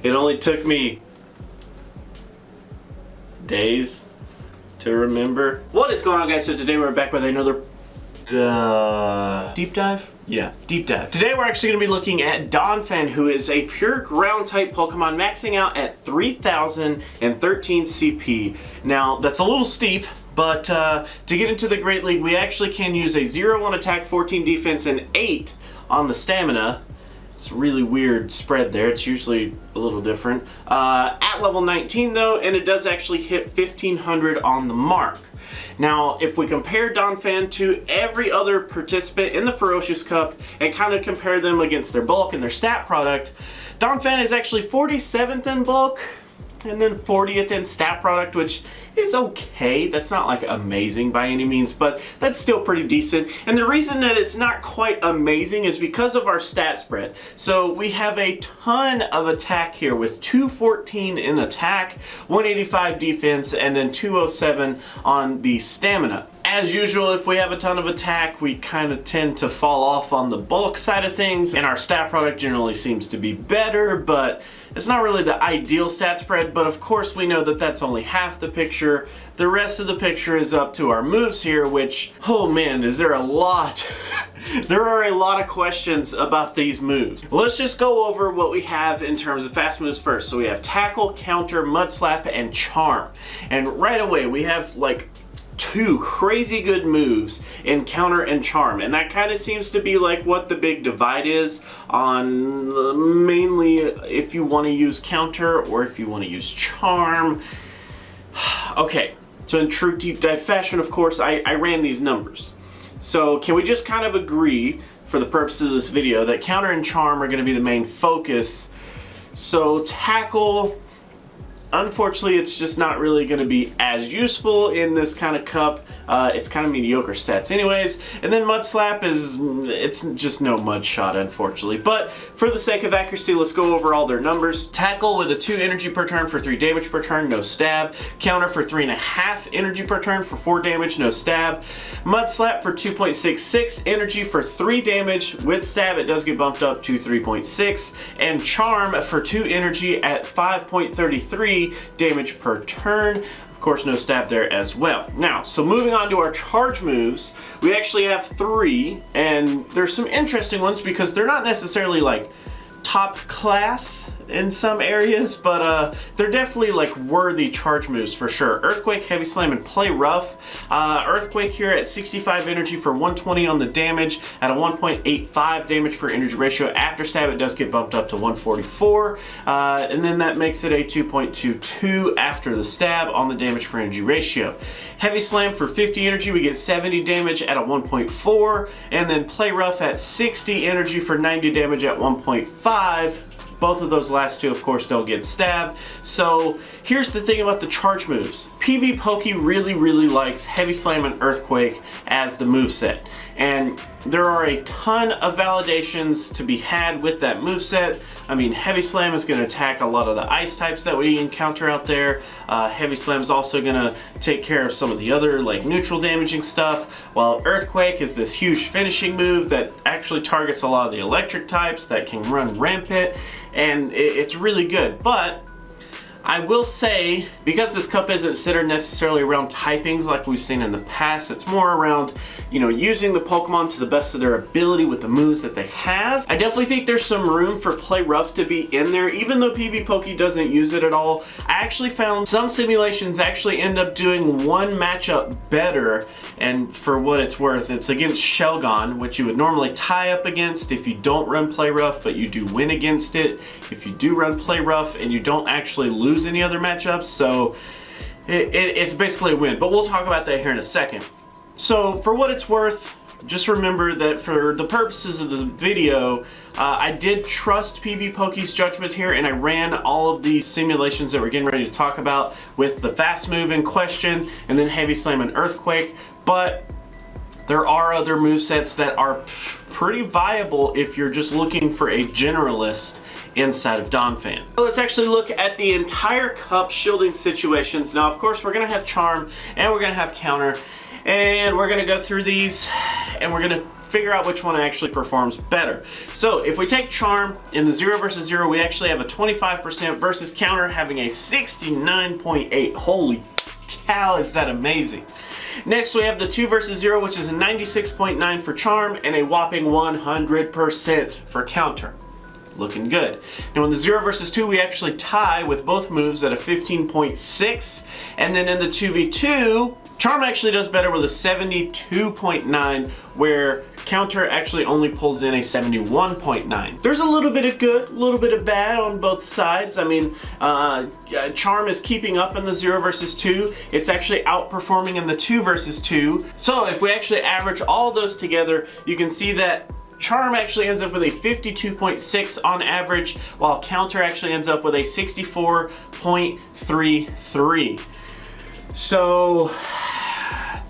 It only took me days to remember. What is going on, guys? So today we're back with another deep dive? Yeah, deep dive. Today we're actually going to be looking at Donphan, who is a pure ground type Pokemon maxing out at 3013 CP. Now, that's a little steep, but to get into the Great League, we actually can use a 0-1 attack, 14 defense, and 8 on the stamina. It's a really weird spread there. It's usually a little different. At level 19 though, and it does actually hit 1500 on the mark. Now, if we compare Donphan to every other participant in the Ferocious Cup and kind of compare them against their bulk and their stat product, Donphan is actually 47th in bulk and then 40th in stat product, which is okay. That's not like amazing by any means, but that's still pretty decent. And the reason that it's not quite amazing is because of our stat spread. So we have a ton of attack here with 214 in attack, 185 defense, and then 207 on the stamina. As usual, if we have a ton of attack, we kind of tend to fall off on the bulk side of things, and our stat product generally seems to be better, but it's not really the ideal stat spread. But of course we know that that's only half the picture. The rest of the picture is up to our moves here, which, oh man, is there a lot. There are a lot of questions about these moves. Let's just go over what we have in terms of fast moves first. So we have Tackle, Counter, Mud Slap, and Charm. And right away we have like two crazy good moves in Counter and Charm, and that kind of seems to be like what the big divide is on mainly if you want to use Counter or if you want to use Charm. Okay, so in true deep dive fashion, of course, I ran these numbers. So can we just kind of agree for the purposes of this video that Counter and Charm are going to be the main focus? So Tackle, unfortunately, it's just not really going to be as useful in this kind of cup. It's kind of mediocre stats anyways. And then Mud Slap it's just no mud shot, unfortunately. But for the sake of accuracy, let's go over all their numbers. Tackle with a 2 energy per turn for 3 damage per turn, no stab. Counter for 3.5 energy per turn for 4 damage, no stab. Mud Slap for 2.66 energy for 3 damage. With stab, it does get bumped up to 3.6. And Charm for 2 energy at 5.33 damage per turn. Of course, no stab there as well. Now, so moving on to our charge moves, we actually have 3, and there's some interesting ones because they're not necessarily like top class in some areas, but they're definitely like worthy charge moves for sure. Earthquake, Heavy Slam, and Play Rough. Earthquake here at 65 energy for 120 on the damage at a 1.85 damage per energy ratio. After stab, it does get bumped up to 144, and then that makes it a 2.22 after the stab on the damage per energy ratio. Heavy Slam for 50 energy, we get 70 damage at a 1.4, and then Play Rough at 60 energy for 90 damage at 1.5. Both of those last two, of course, don't get stabbed. So here's the thing about the charge moves. PV Poke really likes Heavy Slam and Earthquake as the moveset. And there are a ton of validations to be had with that moveset. I mean, Heavy Slam is going to attack a lot of the ice types that we encounter out there. Heavy Slam is also going to take care of some of the other like neutral damaging stuff, while Earthquake is this huge finishing move that actually targets a lot of the electric types that can run rampant, and it's really good. But I will say, because this cup isn't centered necessarily around typings like we've seen in the past, it's more around, you know, using the Pokemon to the best of their ability with the moves that they have. I definitely think there's some room for Play Rough to be in there, even though PV Poke doesn't use it at all. I actually found some simulations actually end up doing one matchup better, and for what it's worth, it's against Shelgon, which you would normally tie up against if you don't run Play Rough, but you do win against it if you do run Play Rough and you don't actually lose any other matchups. So it's basically a win, but we'll talk about that here in a second. So for what it's worth, just remember that for the purposes of this video, I did trust PV Poke's judgment here, and I ran all of the simulations that we're getting ready to talk about with the fast move in question and then Heavy Slam and Earthquake. But there are other movesets that are pretty viable if you're just looking for a generalist inside of Donphan. So let's actually look at the entire cup shielding situations. Now, of course, we're going to have Charm and we're going to have Counter, and we're going to go through these and we're going to figure out which one actually performs better. So if we take Charm in the 0 versus 0, we actually have a 25% versus Counter having a 69.8. Holy cow, is that amazing. Next we have the 2 versus 0, which is a 96.9 for Charm and a whopping 100% for Counter. Looking good. Now in the 0 versus 2, we actually tie with both moves at a 15.6, and then in the 2v2, Charm actually does better with a 72.9, where Counter actually only pulls in a 71.9. There's a little bit of good, a little bit of bad on both sides. I mean, Charm is keeping up in the 0 versus 2. It's actually outperforming in the 2 versus 2. So if we actually average all those together, you can see that Charm actually ends up with a 52.6 on average, while Counter actually ends up with a 64.33. So,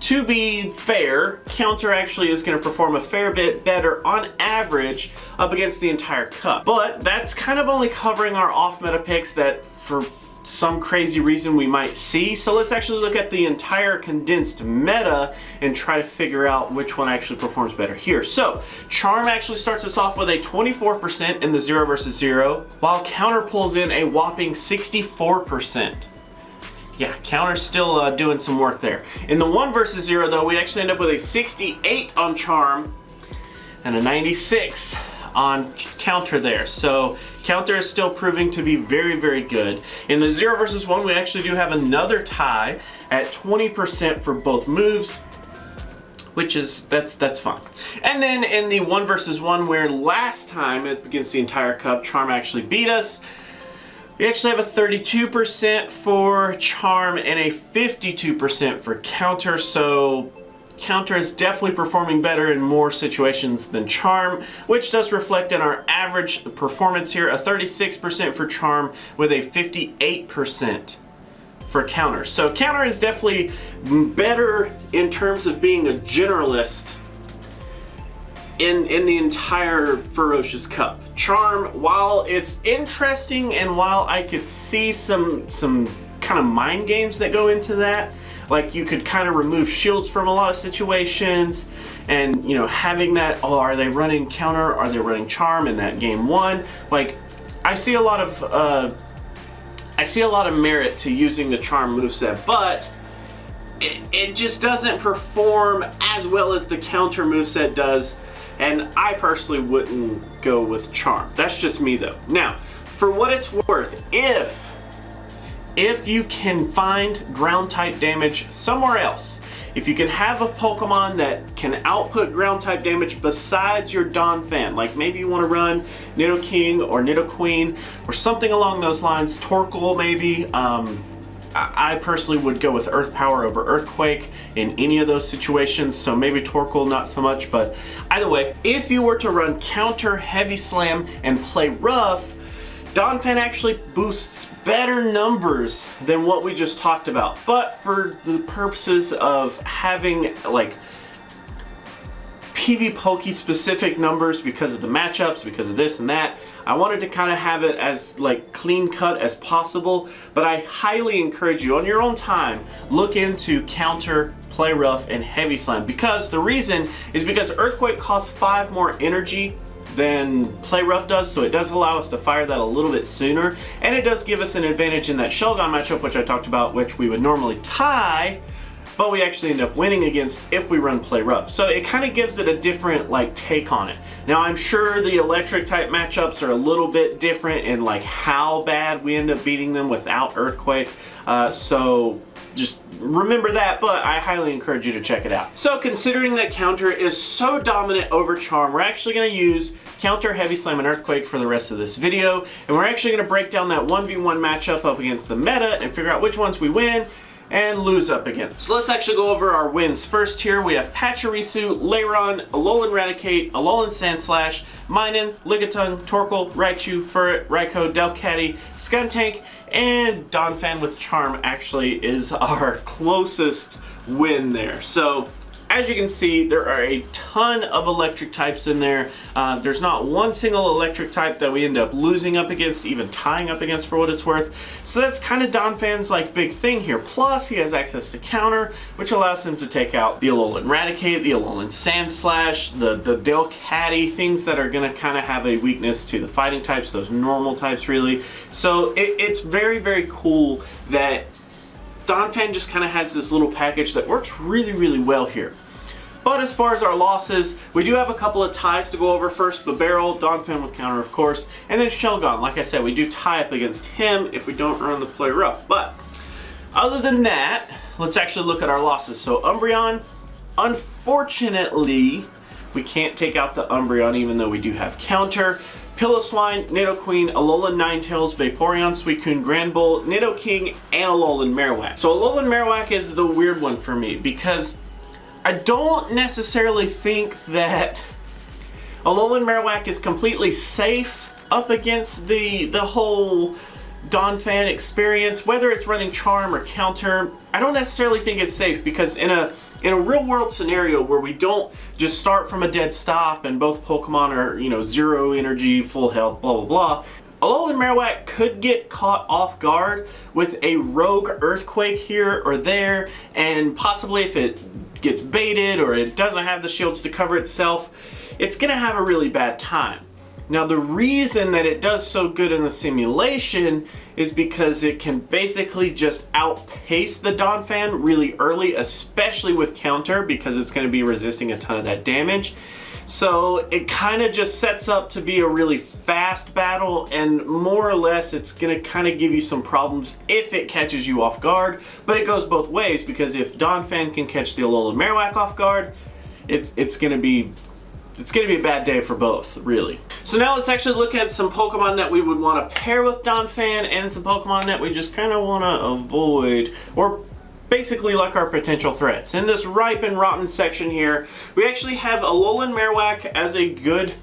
to be fair, Counter actually is going to perform a fair bit better on average up against the entire cup. But that's kind of only covering our off-meta picks that for some crazy reason we might see. So let's actually look at the entire condensed meta and try to figure out which one actually performs better here. So Charm actually starts us off with a 24% in the 0 versus 0, while Counter pulls in a whopping 64%. Yeah, Counter's still doing some work there. In the 1 versus 0 though, we actually end up with a 68 on Charm and a 96 on Counter there. So Counter is still proving to be very, very good. In the 0 versus 1, we actually do have another tie at 20% for both moves, which is, that's fine. And then in the 1 versus 1, where last time against the entire cup, Charm actually beat us, we actually have a 32% for Charm and a 52% for Counter. So Counter is definitely performing better in more situations than Charm, which does reflect in our average performance here, a 36% for Charm with a 58% for Counter. So Counter is definitely better in terms of being a generalist in the entire Ferocious Cup. Charm, while it's interesting and while I could see some kind of mind games that go into that, like you could kind of remove shields from a lot of situations, and you know, having that, oh, are they running Counter, are they running Charm in that game 1? Like, I see a lot of merit to using the Charm moveset, but it just doesn't perform as well as the Counter moveset does, and I personally wouldn't go with Charm. That's just me though. Now, for what it's worth, if you can find ground type damage somewhere else, if you can have a Pokemon that can output ground type damage besides your Donphan, like maybe you want to run Nidoking or Nidoqueen or something along those lines, Torkoal maybe, I personally would go with Earth Power over Earthquake in any of those situations, so maybe Torkoal not so much, but either way, if you were to run Counter, Heavy Slam, and play Rough, Donphan actually boosts better numbers than what we just talked about. But for the purposes of having like PvPoke specific numbers because of the matchups, because of this and that, I wanted to kind of have it as like clean cut as possible. But I highly encourage you on your own time, look into Counter, Play Rough, and Heavy Slam, because the reason is because Earthquake costs 5 more energy than Play Rough does, so it does allow us to fire that a little bit sooner, and it does give us an advantage in that Shelgon matchup, which I talked about, which we would normally tie, but we actually end up winning against if we run Play Rough. So it kind of gives it a different like take on it. Now I'm sure the electric type matchups are a little bit different in like how bad we end up beating them without Earthquake, so just remember that, but I highly encourage you to check it out. So considering that Counter is so dominant over Charm, we're actually going to use Counter, Heavy Slam, and Earthquake for the rest of this video, and we're actually going to break down that 1v1 matchup up against the meta and figure out which ones we win and lose up again. So let's actually go over our wins. First here we have Pachirisu, Lairon, Alolan Raticate, Alolan Sandslash, Minun, Lickitung, Torkoal, Raichu, Furret, Raikou, Delcatty, Skuntank, and Donphan with Charm actually is our closest win there. So As you can see, there are a ton of electric types in there. There's not one single electric type that we end up losing up against, even tying up against for what it's worth. So that's kind of Donphan's like big thing here. Plus, he has access to counter, which allows him to take out the Alolan Raticate, the Alolan Sandslash, the Delcatty, things that are going to kind of have a weakness to the fighting types, those normal types really. So it's very, very cool that Donphan just kind of has this little package that works really, really well here. But as far as our losses, we do have a couple of ties to go over first. Barrel, Donphan with counter, of course, and then Shelgon. Like I said, we do tie up against him if we don't run the play rough. But other than that, let's actually look at our losses. So Umbreon, unfortunately, we can't take out the Umbreon even though we do have counter. Piloswine, Nidoqueen, Alolan Ninetales, Vaporeon, Suicune, Granbull, Nidoking, and Alolan Marowak. So Alolan Marowak is the weird one for me because I don't necessarily think that Alolan Marowak is completely safe up against the whole Donphan experience, whether it's running Charm or Counter. I don't necessarily think it's safe because in a real world scenario where we don't just start from a dead stop and both Pokemon are, you know, 0 energy, full health, blah blah blah, Alolan Marowak could get caught off guard with a rogue Earthquake here or there, and possibly if it gets baited or it doesn't have the shields to cover itself, it's gonna have a really bad time. Now the reason that it does so good in the simulation is because it can basically just outpace the Donphan really early, especially with counter, because it's going to be resisting a ton of that damage. So it kind of just sets up to be a really fast battle, and more or less it's going to kind of give you some problems if it catches you off guard. But it goes both ways, because if Donphan can catch the Alolan Marowak off guard, it's going to be a bad day for both, really. So now let's actually look at some Pokemon that we would want to pair with Donphan and some Pokemon that we just kind of want to avoid, or basically like our potential threats. In this ripe and rotten section here, we actually have Alolan Marowak as a good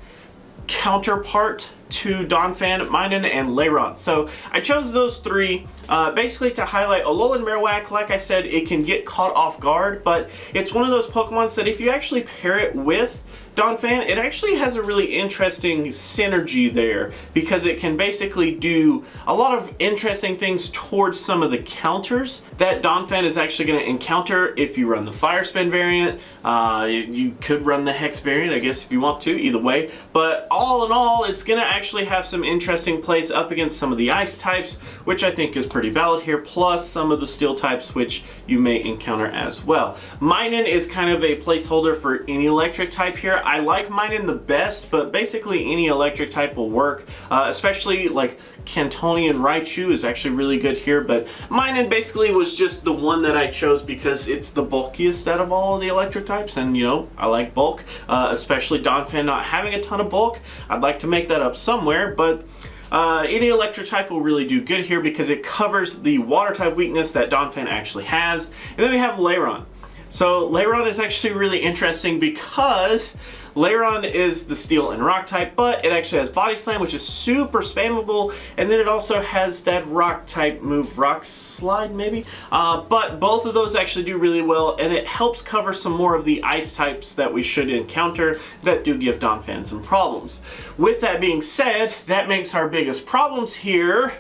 counterpart to Donphan, Minun, and Lairon. So I chose those three basically to highlight Alolan Marowak. Like I said, it can get caught off guard, but it's one of those Pokemons that if you actually pair it with Donphan, it actually has a really interesting synergy there, because it can basically do a lot of interesting things towards some of the counters that Donphan is actually going to encounter if you run the Fire Spin variant. You could run the Hex variant, I guess, if you want to, either way. But all in all, it's going to actually have some interesting plays up against some of the Ice types, which I think is pretty valid here, plus some of the Steel types, which you may encounter as well. Minun is kind of a placeholder for any electric type here. I like Minun the best, but basically any electric type will work, especially like Cantonian Raichu is actually really good here, but Minun basically was just the one that I chose because it's the bulkiest out of all of the electric types, and you know, I like bulk, especially Donphan not having a ton of bulk. I'd like to make that up somewhere, but any electric type will really do good here because it covers the water type weakness that Donphan actually has. And then we have Lairon. So Lairon is actually really interesting because Lairon is the Steel and Rock type, but it actually has Body Slam, which is super spammable, and then it also has that Rock type move, Rock Slide maybe? But both of those actually do really well, and it helps cover some more of the Ice types that we should encounter that do give Donphan some problems. With that being said, that makes our biggest problems here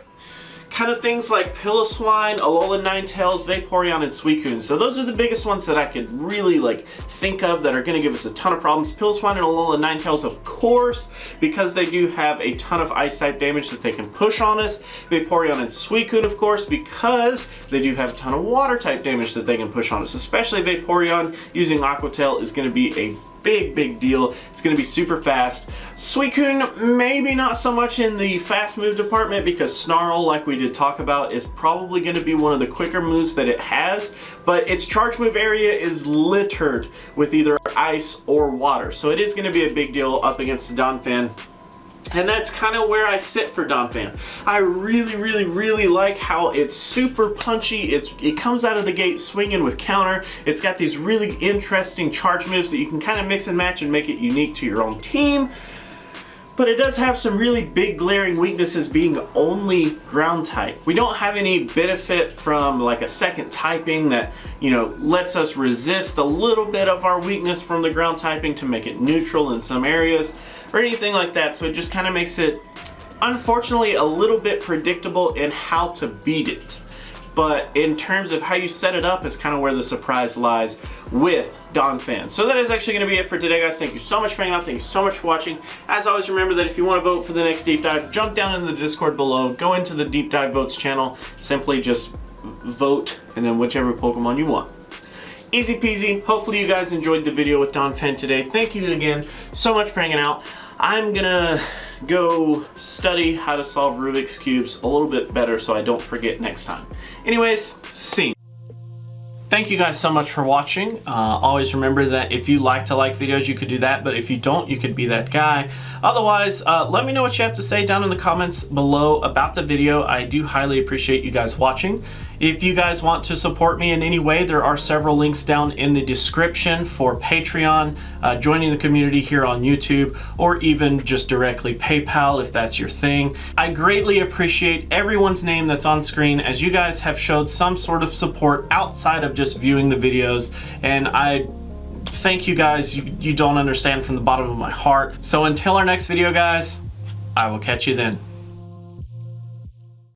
kind of things like Piloswine, Alolan Ninetales, Vaporeon, and Suicune. So those are the biggest ones that I could really like think of that are going to give us a ton of problems. Piloswine and Alolan Ninetales, of course, because they do have a ton of Ice type damage that they can push on us. Vaporeon and Suicune, of course, because they do have a ton of Water type damage that they can push on us. Especially Vaporeon using Aqua Tail is going to be a big deal. It's going to be super fast. Suicune, maybe not so much in the fast move department, because Snarl, like we did talk about, is probably going to be one of the quicker moves that it has, but its charge move area is littered with either Ice or Water, so it is going to be a big deal up against the Donphan. And that's kind of where I sit for Donphan. I really like how it's super punchy. It comes out of the gate swinging with counter. It's got these really interesting charge moves that you can kind of mix and match and make it unique to your own team. but it does have some really big glaring weaknesses, being only ground type. We don't have any benefit from like a second typing that, you know, lets us resist a little bit of our weakness from the ground typing to make it neutral in some areas or anything like that. So it just kind of makes it, unfortunately, a little bit predictable in how to beat it. But in terms of how you set it up is kind of where the surprise lies with Donphan. So that is actually going to be it for today, guys. Thank you so much for hanging out. Thank you so much for watching. As always, remember that if you want to vote for the next deep dive, jump down into the Discord below, go into the deep dive votes channel, simply just vote, and then whichever Pokemon you want. Easy peasy. Hopefully you guys enjoyed the video with Donphan today. Thank you again so much for hanging out. I'm gonna go study how to solve Rubik's Cubes a little bit better so I don't forget next time. Anyways, see. Thank you guys so much for watching. Always remember that if you like to like videos, you could do that, but if you don't, you could be that guy. Otherwise, let me know what you have to say down in the comments below about the video. I do highly appreciate you guys watching. If you guys want to support me in any way, there are several links down in the description for Patreon, joining the community here on YouTube, or even just directly PayPal if that's your thing. I greatly appreciate everyone's name that's on screen, as you guys have showed some sort of support outside of just viewing the videos, and I thank you guys. You don't understand from the bottom of my heart. So until our next video, guys, I will catch you then.